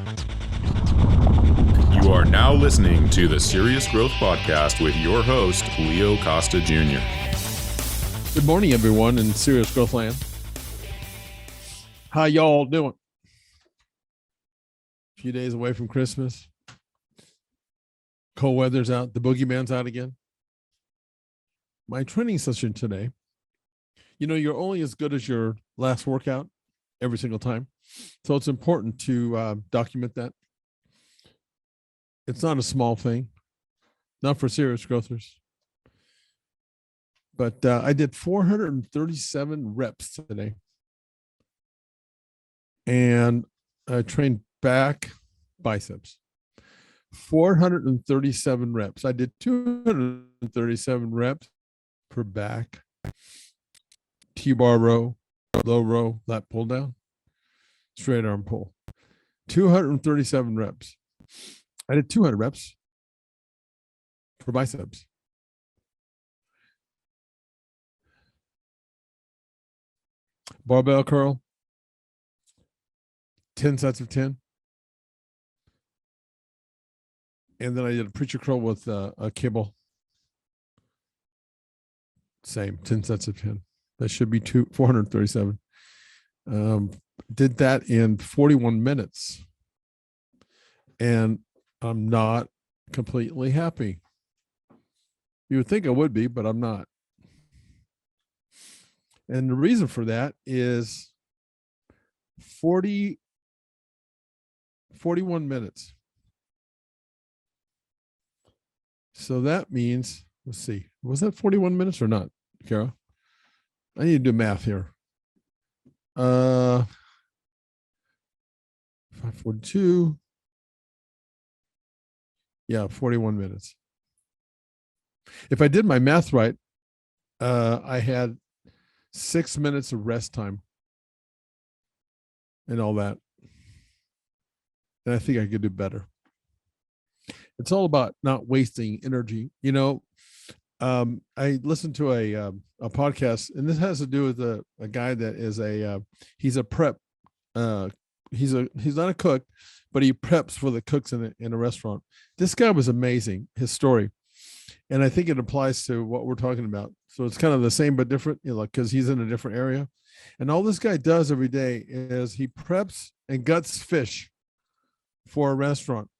You are now listening to the Serious Growth Podcast with your host, Leo Costa Jr. Good morning, everyone in Serious Growth Land. How y'all doing? A few days away from Christmas. Cold weather's out. The boogeyman's out again. My training session today, you're only as good as your last workout every single time. So it's important to document that. It's not a small thing, not for serious growthers. But I did 437 reps today. And I trained back biceps. 437 reps. I did 237 reps per back. T-bar row, low row, lat pull down, straight arm pull. 237 reps. I did 200 reps for biceps. Barbell curl, 10 sets of 10. And then I did a preacher curl with a cable. Same, 10 sets of 10. That should be 437. Did that in 41 minutes. And I'm not completely happy. You would think I would be, but I'm not. And the reason for that is 41 minutes. So that means, let's see, was that 41 minutes or not, Kara? I need to do math here. 542. Yeah, 41 minutes. If I did my math right, I had 6 minutes of rest time and all that. And I think I could do better. It's all about not wasting energy. I listened to a podcast, and this has to do with a guy that is he's a prep. He's not a cook, but he preps for the cooks in a restaurant. This guy was amazing, his story. And I think it applies to what we're talking about. So it's kind of the same, but different, because he's in a different area. And all this guy does every day is he preps and guts fish for a restaurant.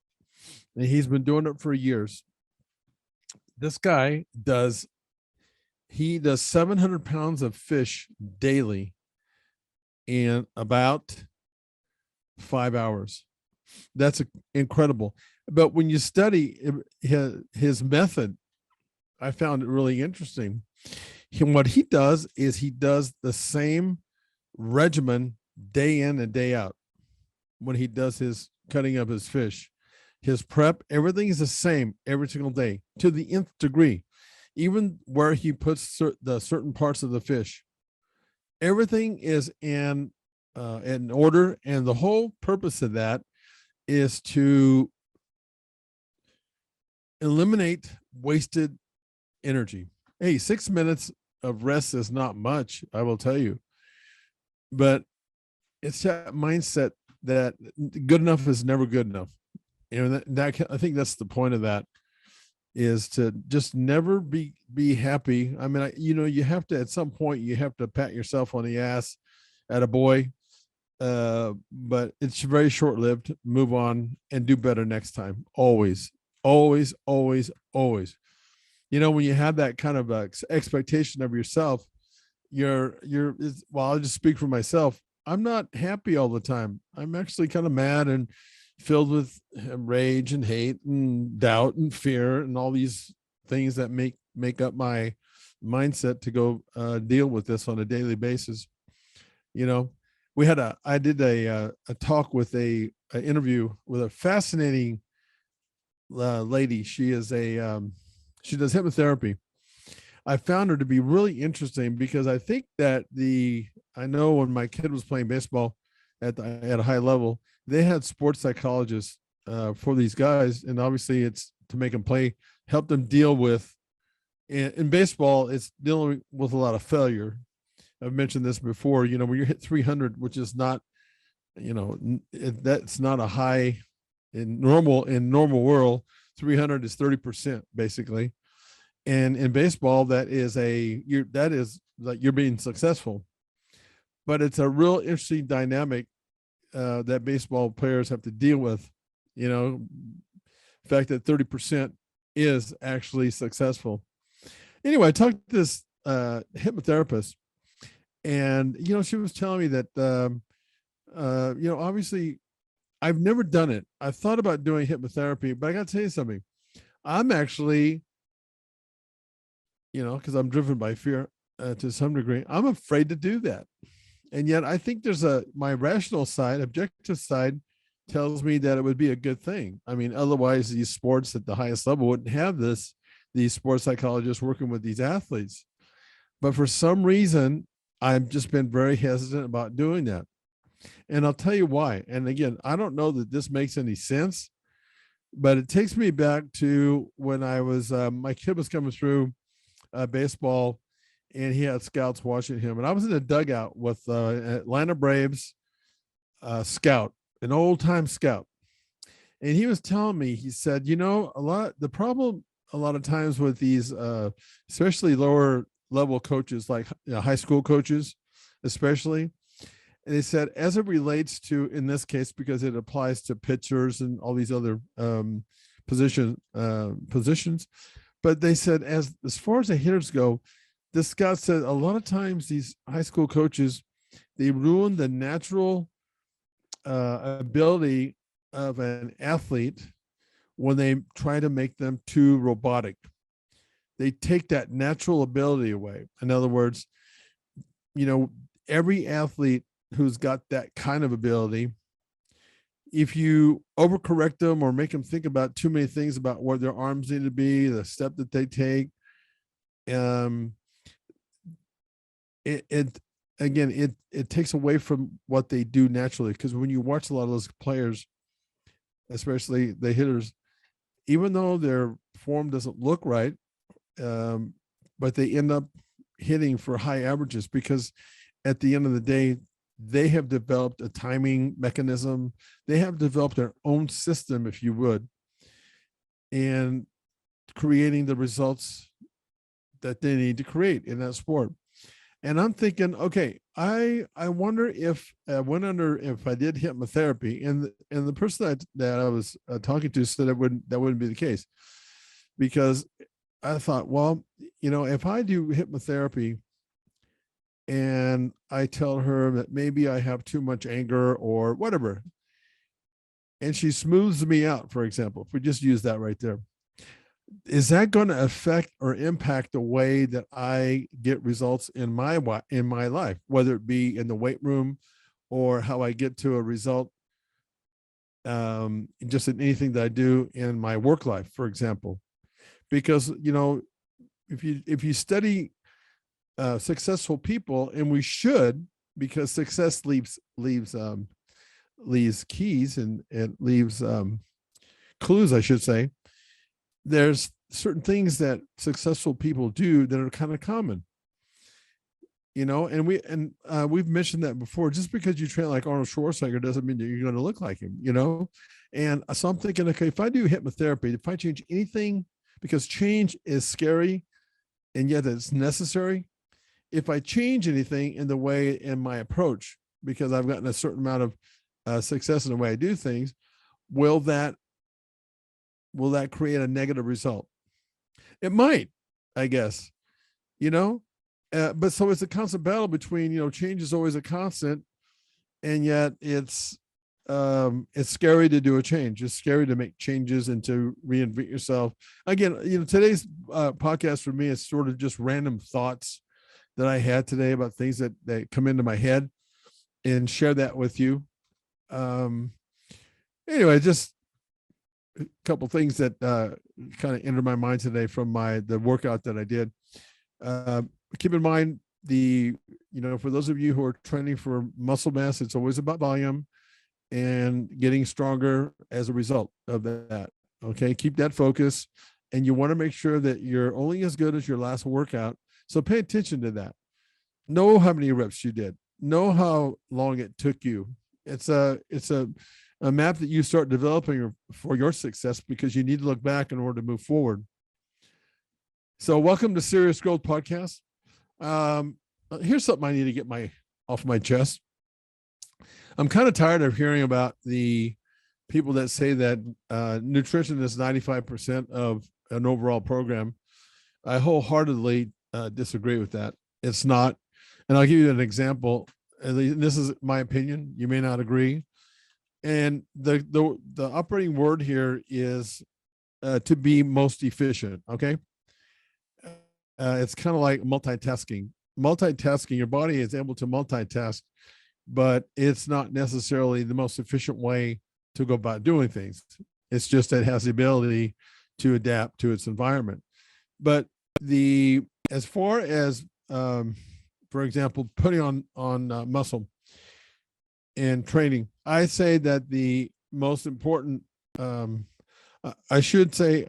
And he's been doing it for years. This guy does 700 pounds of fish daily in about 5 hours. That's incredible. But when you study his method, I found it really interesting. What he does is he does the same regimen day in and day out when he does his cutting up his fish. His prep, everything is the same every single day to the nth degree, even where he puts the certain parts of the fish. Everything is in order, and the whole purpose of that is to eliminate wasted energy. Hey, 6 minutes of rest is not much, I will tell you, but it's that mindset that good enough is never good enough. That I think that's the point of that, is to just never be happy. I mean, you have to, at some point, you have to pat yourself on the ass at a boy, but it's very short-lived. Move on and do better next time. Always, always, always, always. When you have that kind of expectation of yourself, well, I'll just speak for myself. I'm not happy all the time. I'm actually kind of mad and filled with rage and hate and doubt and fear and all these things that make up my mindset to go deal with this on a daily basis. I did a talk with an interview with a fascinating lady. She is she does hypnotherapy. I found her to be really interesting because I think that I know when my kid was playing baseball at a high level, they had sports psychologists for these guys, and obviously it's to make them play, help them deal with. In baseball, it's dealing with a lot of failure. I've mentioned this before. When you hit 300, which is not that's not a high in normal world. 300 is 30% basically. And in baseball, that is like you're being successful. But it's a real interesting dynamic that baseball players have to deal with. The fact that 30% is actually successful. Anyway, I talked to this hypnotherapist, and she was telling me that obviously I've never done it. I've thought about doing hypnotherapy, but I got to tell you something. I'm actually, because I'm driven by fear to some degree, I'm afraid to do that. And yet I think there's my rational side, objective side tells me that it would be a good thing. I mean, otherwise these sports at the highest level wouldn't have these sports psychologists working with these athletes. But for some reason, I've just been very hesitant about doing that. And I'll tell you why. And again, I don't know that this makes any sense, but it takes me back to when I was, my kid was coming through baseball, and he had scouts watching him. And I was in a dugout with Atlanta Braves scout, an old time scout. And he was telling me, he said, the problem a lot of times with these, especially lower level coaches, like high school coaches, especially. And they said, as it relates to, in this case, because it applies to pitchers and all these other positions, but they said, as far as the hitters go, this Scott said a lot of times these high school coaches, they ruin the natural ability of an athlete when they try to make them too robotic. They take that natural ability away. In other words, every athlete who's got that kind of ability, if you overcorrect them or make them think about too many things about where their arms need to be, the step that they take, it takes away from what they do naturally. Because when you watch a lot of those players, especially the hitters, even though their form doesn't look right, but they end up hitting for high averages because at the end of the day, they have developed a timing mechanism. They have developed their own system, if you would, and creating the results that they need to create in that sport. And I'm thinking, okay, I wonder if I did hypnotherapy, and the person that I was talking to said that wouldn't be the case, because I thought, well, if I do hypnotherapy and I tell her that maybe I have too much anger or whatever, and she smooths me out, for example, if we just use that right there, is that going to affect or impact the way that I get results in my life, whether it be in the weight room or how I get to a result just in anything that I do in my work life, for example? Because, if you study successful people, and we should, because success leaves keys and it leaves clues, I should say. There's certain things that successful people do that are kind of common, and we've mentioned that before. Just because you train like Arnold Schwarzenegger doesn't mean that you're going to look like him, And so I'm thinking, okay, if I do hypnotherapy, if I change anything, because change is scary and yet it's necessary. If I change anything in the way in my approach, because I've gotten a certain amount of success in the way I do things, will that create a negative result? It might, I guess, but so it's a constant battle between, change is always a constant, and yet it's scary to do a change. It's scary to make changes and to reinvent yourself. Again, today's podcast for me is sort of just random thoughts that I had today about things that come into my head, and share that with you. Anyway, just a couple things that kind of entered my mind today from the workout that I did. Keep in mind for those of you who are training for muscle mass, it's always about volume and getting stronger as a result of that. Okay, keep that focus, and you want to make sure that you're only as good as your last workout. So pay attention to that. Know how many reps you did. Know how long it took you. it's a map that you start developing for your success, because you need to look back in order to move forward. So welcome to Serious Growth Podcast. Here's something I need to get off my chest. I'm kind of tired of hearing about the people that say that nutrition is 95% of an overall program. I wholeheartedly disagree with that. It's not. And I'll give you an example. This is my opinion. You may not agree. And the operating word here is to be most efficient. Okay. It's kind of like multitasking. Your body is able to multitask, but it's not necessarily the most efficient way to go about doing things. It's just that it has the ability to adapt to its environment. But as far as, for example, putting on muscle and training, I say that the most important, I should say,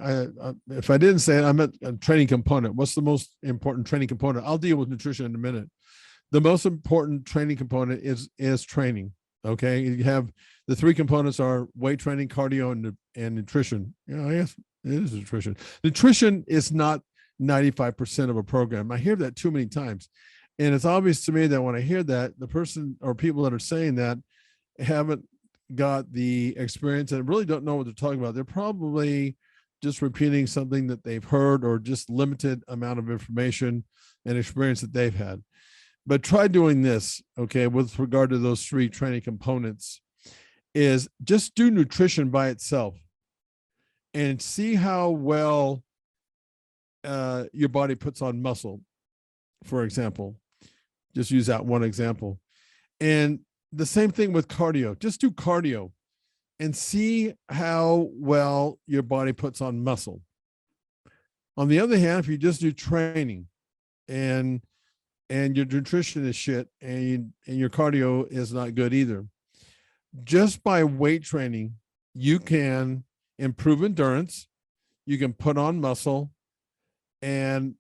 if I didn't say it, I meant a training component. What's the most important training component? I'll deal with nutrition in a minute. The most important training component is training. Okay, you have the three components are weight training, cardio, and nutrition. I guess it is nutrition. Nutrition is not 95% of a program. I hear that too many times, and it's obvious to me that when I hear that, the person or people that are saying that haven't got the experience and really don't know what they're talking about. They're probably just repeating something that they've heard, or just limited amount of information and experience that they've had. But try doing this, okay, with regard to those three training components, is just do nutrition by itself and see how well your body puts on muscle, for example. Just use that one example. And the same thing with cardio. Just do cardio and see how well your body puts on muscle. On the other hand, if you just do training and your nutrition is shit and your cardio is not good either, just by weight training, you can improve endurance, you can put on muscle. And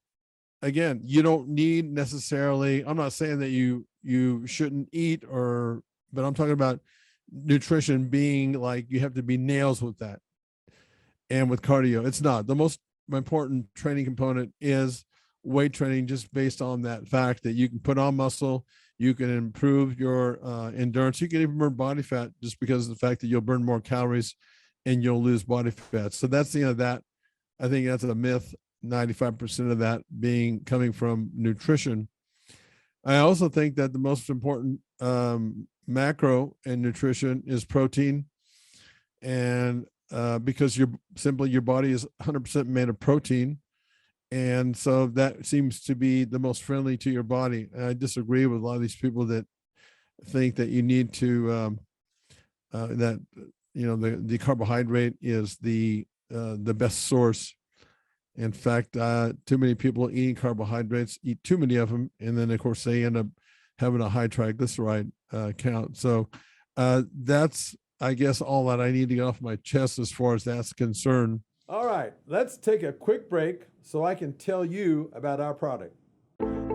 again, you don't need necessarily, I'm not saying that you shouldn't eat, but I'm talking about nutrition being like you have to be nails with that. And with cardio, it's not. The most important training component is weight training, just based on that fact that you can put on muscle, you can improve your endurance, you can even burn body fat, just because of the fact that you'll burn more calories and you'll lose body fat. So that's the end of that. I think that's a myth. 95% of that coming from nutrition. I also think that the most important macro in nutrition is protein, and because your body is 100% made of protein, and so that seems to be the most friendly to your body. And I disagree with a lot of these people that think that you need to the carbohydrate is the best source. In fact, too many people eating carbohydrates eat too many of them, and then of course they end up having a high triglyceride count. So that's, I guess, all that I need to get off my chest as far as that's concerned. All right, let's take a quick break so I can tell you about our product.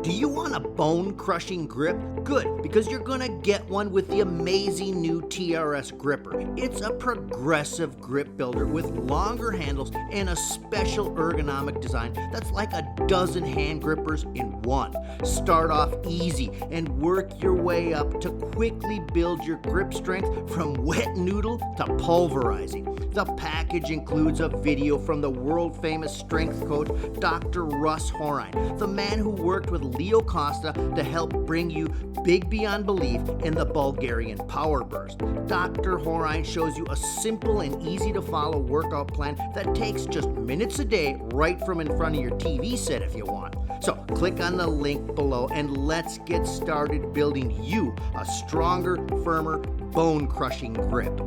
Do you want a bone-crushing grip? Good, because you're gonna get one with the amazing new TRS gripper. It's a progressive grip builder with longer handles and a special ergonomic design that's like a dozen hand grippers in one. Start off easy and work your way up to quickly build your grip strength from wet noodle to pulverizing. The package includes a video from the world-famous strength coach, Dr. Russ Horine, the man who worked with Leo Costa to help bring you big beyond belief in the Bulgarian Power Burst. Dr. Horine shows you a simple and easy to follow workout plan that takes just minutes a day right from in front of your TV set if you want. So click on the link below and let's get started building you a stronger, firmer, bone-crushing grip.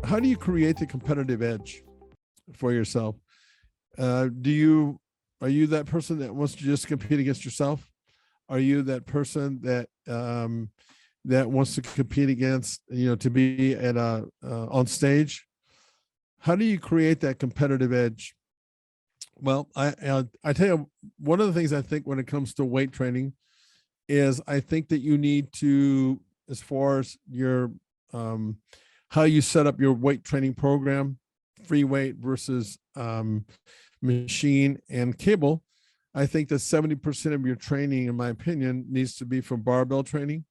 How do you create the competitive edge for yourself? Are you that person that wants to just compete against yourself? Are you that person that wants to compete against, to be at on stage? How do you create that competitive edge? Well, I tell you, one of the things I think when it comes to weight training is I think that you need to, as far as your how you set up your weight training program, free weight versus machine and cable. I think that 70% of your training, in my opinion, needs to be from barbell training,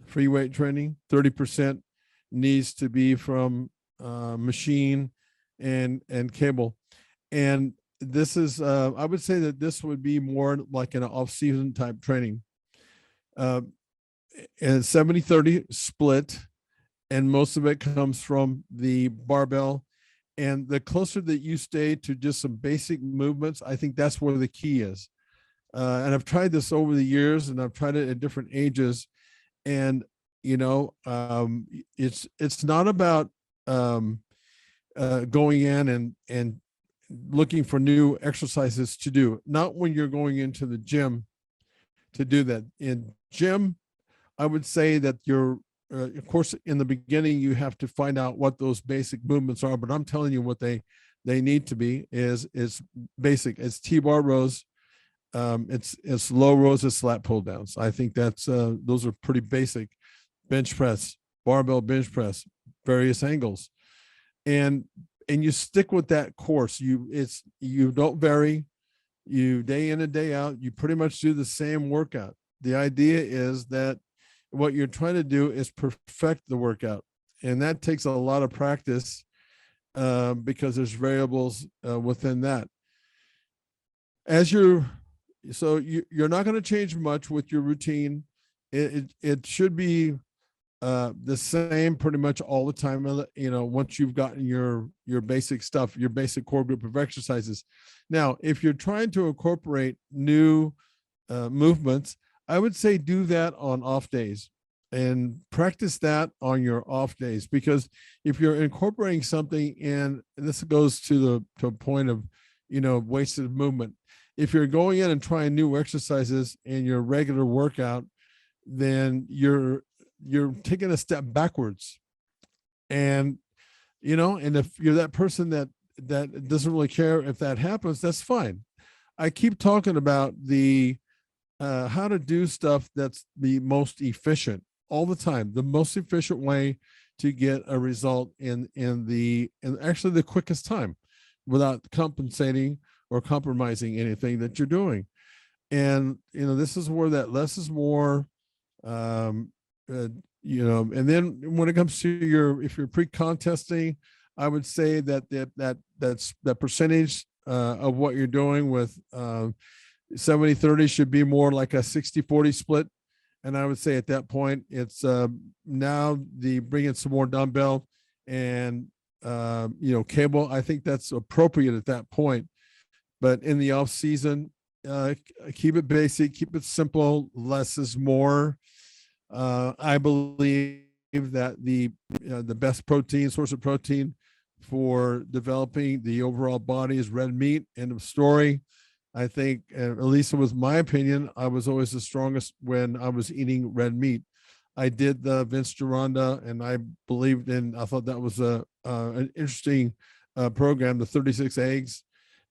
free weight training. 30% needs to be from machine and cable. And this is, I would say that this would be more like an off-season type training. And 70-30 split, and most of it comes from the barbell. And the closer that you stay to just some basic movements, I think that's where the key is. And I've tried this over the years, and I've tried it at different ages. And it's not about going in and looking for new exercises to do. Not when you're going into the gym to do that. In gym, I would say that you're of course, in the beginning, you have to find out what those basic movements are, but I'm telling you what they need to be is basic. It's T-bar rows, it's low rows, it's lat pull downs. I think that's those are pretty basic. Bench press, barbell bench press, various angles, and you stick with that course. You don't vary. You day in and day out, you pretty much do the same workout. The idea is that what you're trying to do is perfect the workout. And that takes a lot of practice because there's variables within that. You're not going to change much with your routine. It should be the same pretty much all the time. Once you've gotten your basic stuff, your basic core group of exercises. Now, if you're trying to incorporate new movements, I would say do that on off days and practice that on your off days, because if you're incorporating something in, and this goes to a point of, wasted movement. If you're going in and trying new exercises in your regular workout, then you're taking a step backwards. And, and if you're that person that doesn't really care if that happens, that's fine. I keep talking about how to do stuff that's the most efficient all the time. The most efficient way to get a result in actually the quickest time without compensating or compromising anything that you're doing. And, this is where that less is more, and then when it comes to if you're pre-contesting, I would say that percentage of what you're doing with 70-30 should be more like a 60-40 split. And I would say at that point, it's now bring in some more dumbbell and, cable. I think that's appropriate at that point. But in the off season, keep it basic, keep it simple. Less is more. I believe that the best source of protein for developing the overall body is red meat. End of story. I think, at least it was my opinion, I was always the strongest when I was eating red meat. I did the Vince Gironda, and I thought that was an interesting program, the 36 eggs.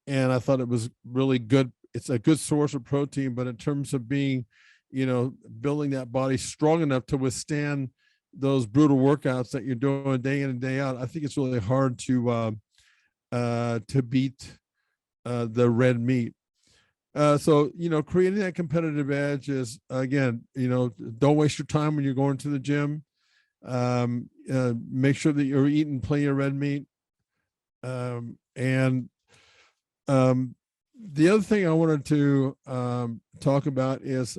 And I thought it was really good. It's a good source of protein, but in terms of being, building that body strong enough to withstand those brutal workouts that you're doing day in and day out, I think it's really hard to beat the red meat. So, creating that competitive edge is, again, don't waste your time when you're going to the gym. Make sure that you're eating plenty of red meat. And the other thing I wanted to talk about is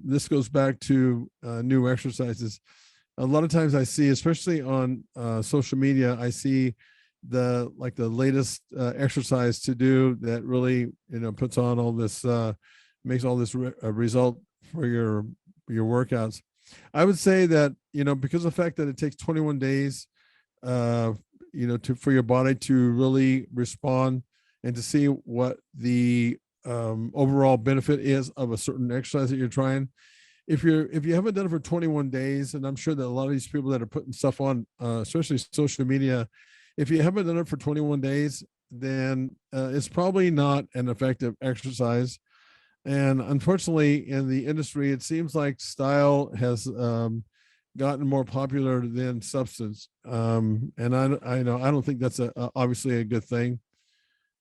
this goes back to new exercises. A lot of times I see, especially on social media, I see the latest exercise to do that really puts on all this makes all this result for your workouts. I would say that because of the fact that it takes 21 days for your body to really respond and to see what the overall benefit is of a certain exercise that you're trying. If you haven't done it for 21 days, and I'm sure that a lot of these people that are putting stuff on especially social media, if you haven't done it for 21 days, then it's probably not an effective exercise. And unfortunately, in the industry, it seems like style has gotten more popular than substance. And I know I don't think that's obviously a good thing.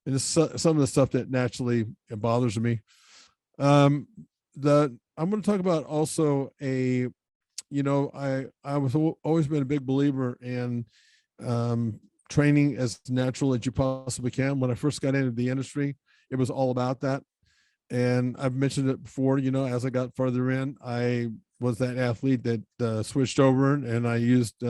And it's some of the stuff that naturally bothers me. Um, I'm going to talk about also I was always been a big believer in training as natural as you possibly can. When I first got into the industry, it was all about that. And I've mentioned it before, as I got further in, I was that athlete that switched over and I used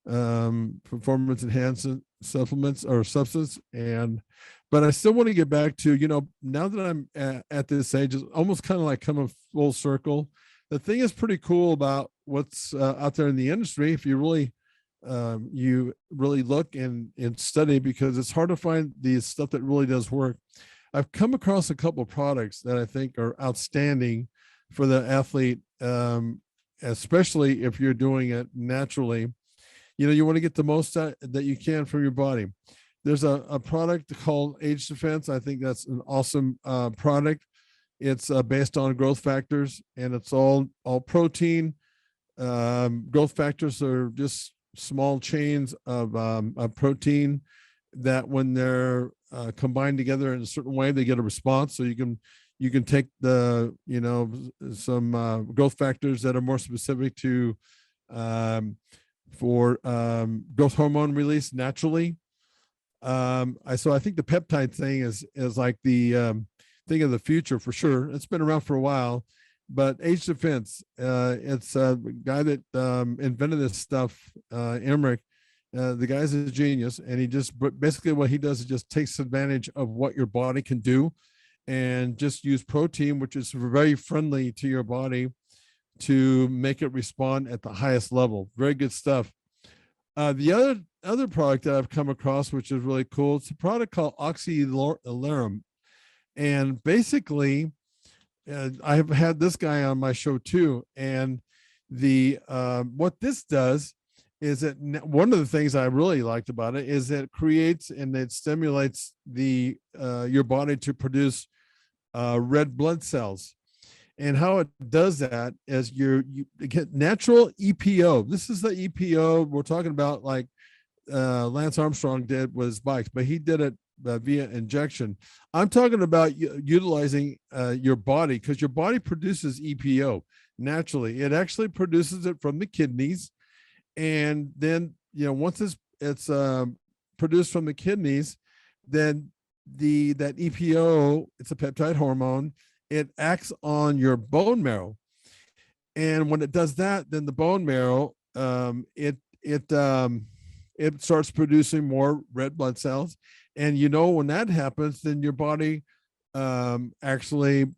performance enhancing supplements or substance. But I still want to get back to, now that I'm at this age, it's almost kind of like coming full circle. The thing is pretty cool about what's out there in the industry. If you really look and study, because it's hard to find the stuff that really does work. I've come across a couple of products that I think are outstanding for the athlete, especially if you're doing it naturally. You want to get the most that you can from your body. There's a product called Age Defense. I think that's an awesome product. It's based on growth factors, and it's all protein. Growth factors are just small chains of protein that, when they're combined together in a certain way, they get a response. So you can take the some growth factors that are more specific to for growth hormone release naturally. So I think the peptide thing is like the thing of the future for sure. It's been around for a while, but Age Defense, it's a guy that invented this stuff, Emmerich. The guy's a genius, and he just basically what he does is just takes advantage of what your body can do, and just use protein, which is very friendly to your body, to make it respond at the highest level. Very good stuff. The other product that I've come across, which is really cool, it's a product called Oxylarum, and basically, I have had this guy on my show too. And the what this does is that one of the things I really liked about it is it creates and it stimulates the your body to produce red blood cells. And how it does that is you get natural EPO. This is the EPO we're talking about, like Lance Armstrong did with his bikes, but he did it via injection. I'm talking about utilizing your body, because your body produces EPO naturally. It actually produces it from the kidneys. And then, once it's produced from the kidneys, then that EPO, it's a peptide hormone. It acts on your bone marrow, and when it does that, then the bone marrow it starts producing more red blood cells. And when that happens, then your body actually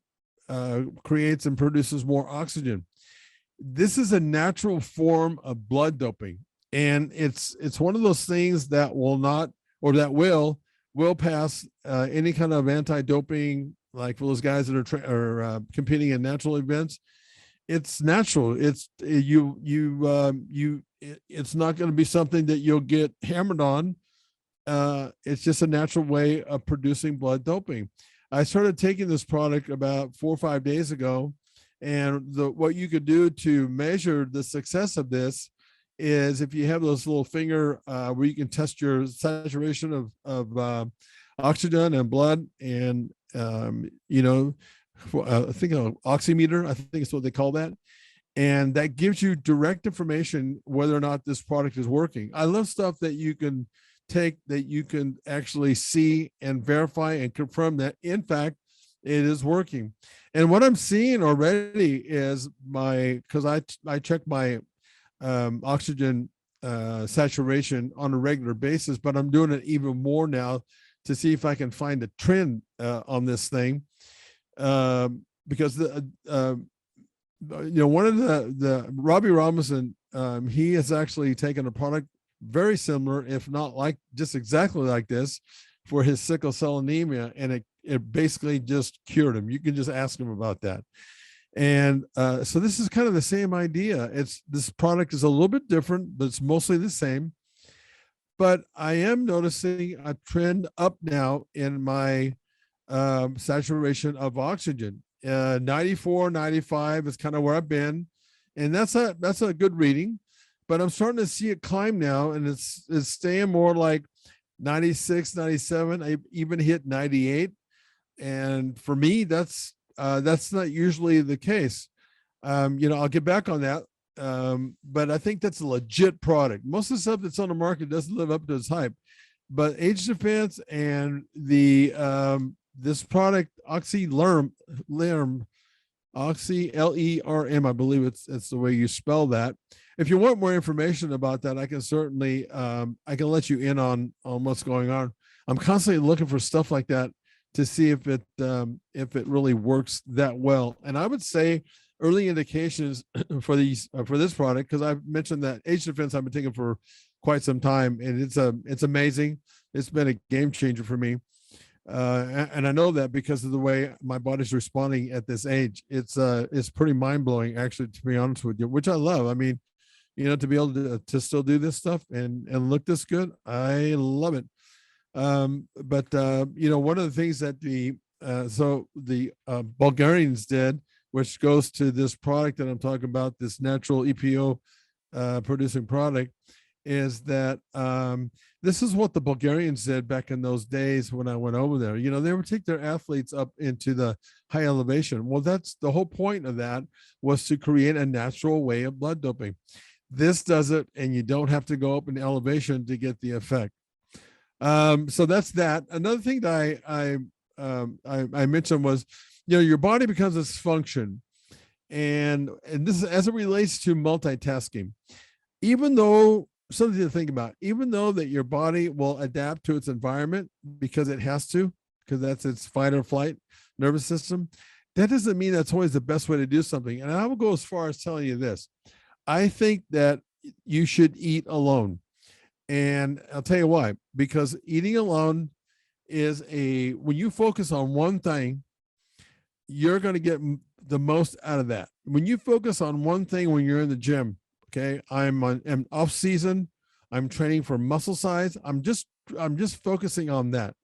creates and produces more oxygen. This is a natural form of blood doping, and it's one of those things that will not, or that will pass any kind of anti-doping, like for those guys that are competing in natural events. It's natural. It's it's not going to be something that you'll get hammered on. It's just a natural way of producing blood doping. I started taking this product about 4 or 5 days ago, and what you could do to measure the success of this is, if you have those little finger where you can test your saturation of oxygen and blood, and I think an oximeter, I think is what they call that. And that gives you direct information whether or not this product is working. I love stuff that you can take, that you can actually see and verify and confirm that, in fact, it is working. And what I'm seeing already is because I check my oxygen saturation on a regular basis, but I'm doing it even more now to see if I can find a trend on this thing. Because one of the Robbie Robinson, he has actually taken a product very similar, if not like just exactly like this, for his sickle cell anemia, and it basically just cured him. You can just ask him about that. And so this is kind of the same idea. This product is a little bit different, but it's mostly the same. But I am noticing a trend up now in my saturation of oxygen. 94, 95 is kind of where I've been. And that's a good reading, but I'm starting to see it climb now, and it's staying more like 96, 97. I even hit 98. And for me, that's not usually the case. I'll get back on that. But I think that's a legit product. Most of the stuff that's on the market doesn't live up to its hype, but Age Defense and this product, OxyLerm, OxyLerm, I believe it's the way you spell that. If you want more information about that, I can certainly, I can let you in on what's going on. I'm constantly looking for stuff like that to see if it really works that well. And I would say early indications for this product, because I've mentioned that Age Defense I've been taking for quite some time, and it's amazing. It's been a game changer for me. And I know that because of the way my body's responding at this age. It's pretty mind-blowing, actually, to be honest with you, which I love. I mean, to be able to still do this stuff and look this good, I love it. But one of the things that the Bulgarians did, which goes to this product that I'm talking about, this natural EPO producing product, is that this is what the Bulgarians did back in those days when I went over there. They would take their athletes up into the high elevation. Well, that's the whole point of that, was to create a natural way of blood doping. This does it, and you don't have to go up in elevation to get the effect. So that's that. Another thing that I mentioned was, your body becomes its function, and this is as it relates to multitasking. Even though, something to think about, even though that your body will adapt to its environment because it has to, because that's its fight or flight nervous system, that doesn't mean that's always the best way to do something. And I will go as far as telling you this: I think that you should eat alone. And I'll tell you why. Because eating alone is when you focus on one thing, you're going to get the most out of that. When you focus on one thing when you're in the gym, okay, I'm off season, I'm training for muscle size, I'm just focusing on that.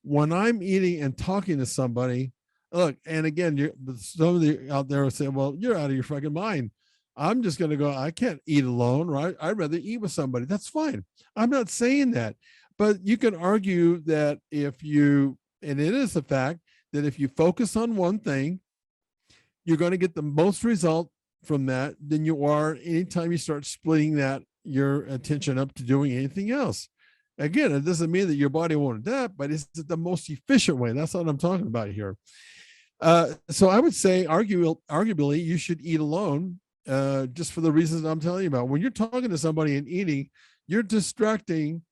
When I'm eating and talking to somebody, look, and again, some of you out there will say, well, you're out of your fucking mind. I'm just going to go, I can't eat alone, right? I'd rather eat with somebody. That's fine. I'm not saying that. But you can argue that and it is a fact, that if you focus on one thing, you're going to get the most result from that than you are anytime you start splitting your attention up to doing anything else. Again, it doesn't mean that your body won't adapt, but it's the most efficient way. That's what I'm talking about here. So I would say, arguably, you should eat alone. Just for the reasons I'm telling you about. When you're talking to somebody and eating, you're distracting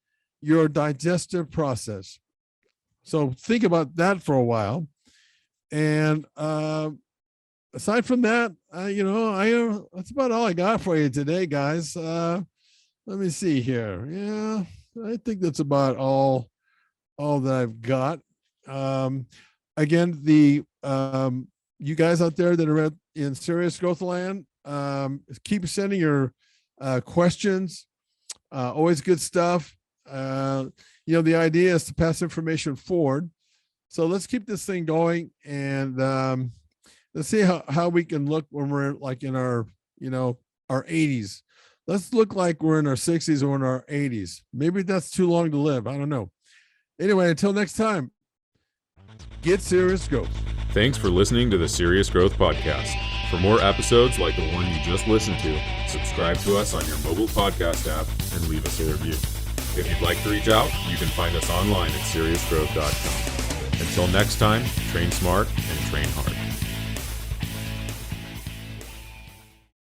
your digestive process. So think about that for a while. And aside from that, that's about all I got for you today, guys. Let me see here. Yeah, I think that's about all that I've got. Again, you guys out there that are in Serious Growth Land, keep sending your questions. Always good stuff. The idea is to pass information forward. So let's keep this thing going, and let's see how we can look when we're like in our 80s. Let's look like we're in our 60s or in our 80s. Maybe that's too long to live. I don't know. Anyway, until next time, get serious growth. Thanks for listening to the Serious Growth Podcast. For more episodes like the one you just listened to, subscribe to us on your mobile podcast app and leave us a review. If you'd like to reach out, you can find us online at seriousgrowth.com. Until next time, train smart and train hard.